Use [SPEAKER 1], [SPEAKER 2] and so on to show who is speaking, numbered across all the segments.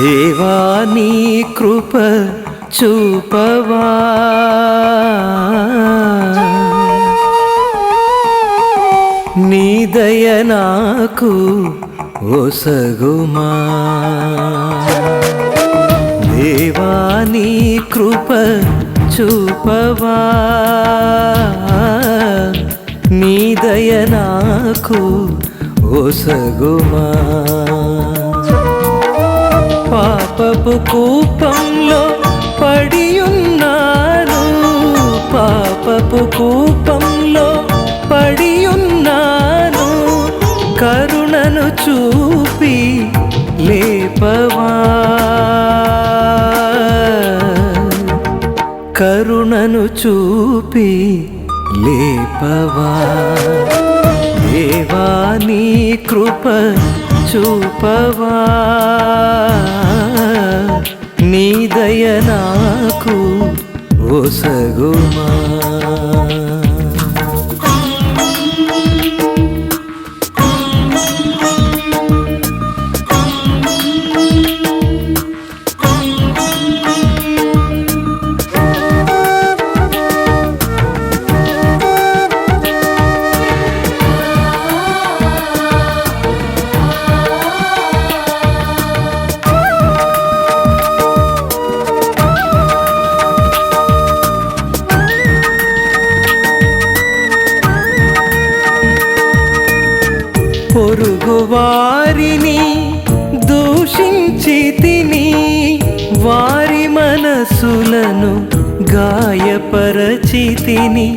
[SPEAKER 1] దేవా నీ కృప చూపవా, నీ దయ నాకు ఒసగుమా. దేవా నీ కృప చూపవా, నీ దయ నాకు ఒసగుమా. పాపపు కూపంలో పడియున్నాను, పాపపు కూపంలో పడియున్నాను, కరుణను చూపి లేపవా, కరుణను చూపి లేపవా. దేవా నీ కృప చూపవా, నీ దయ నాకు ఒసగుమా. పొరుగు వారిని దూషించి తిని, వారి మనసులను గాయపరచి తిని.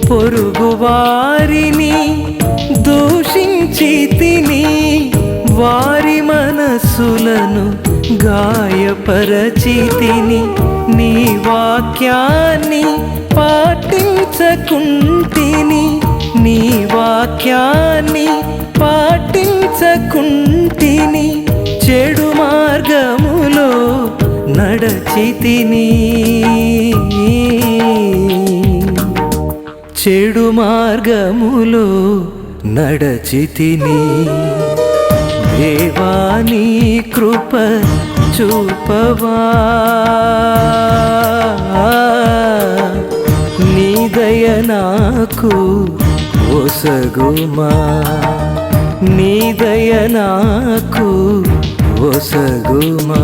[SPEAKER 1] పొరుగు వారిని దూషించి తిని, వారి మనసులను గాయపరచి తిని. నీ వాక్యాన్ని పాటించకుంటిని, నీ వాక్యాన్ని పాటించకుంటిని, చెడు మార్గములో నడచితిని, చెడు మార్గములో నడచితిని. దేవా నీ కృప చూపవా, నీ దయ నాకు ఒసగుమా, నీ దయ నాకు ఒసగుమా.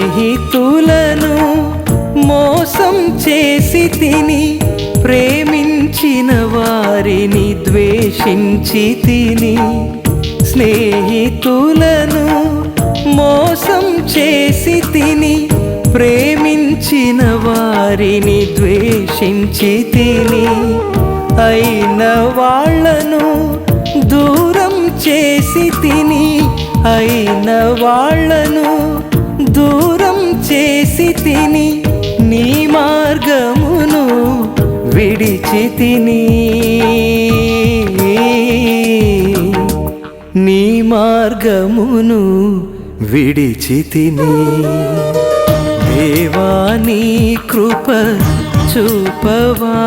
[SPEAKER 1] స్నేహితులను మోసం చేసి తిని, ప్రేమించిన వారిని ద్వేషించి తిని. స్నేహితులను మోసం చేసి తిని, ప్రేమించిన వారిని ద్వేషించి తిని. అయిన వాళ్ళను దూరం చేసి తిని, అయిన వాళ్ళను దూరం చేసి తిని. నీ మార్గమును విడిచి తిని, నీ మార్గమును విడిచి తిని. దేవా నీ కృప చూపవా,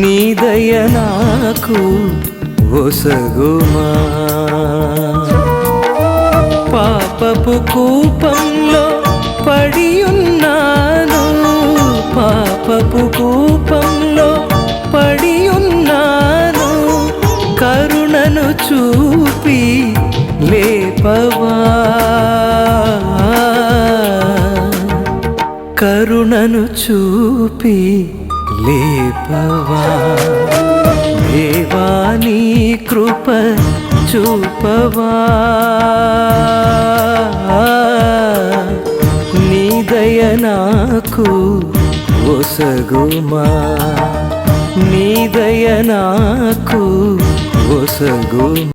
[SPEAKER 1] నీ దయ నాకు ఒసగుమా. పాపపు కూపంలో పడియున్నాను, పాపపు కూపంలో పడియున్నాను, కరుణను చూపి లేపవా, కరుణను చూపి లేపవా. దేవా నీ కృప చూపవా, నీ దయ నాకు ఒసగుమా, నీ దయ నాకు ఒసగుమా.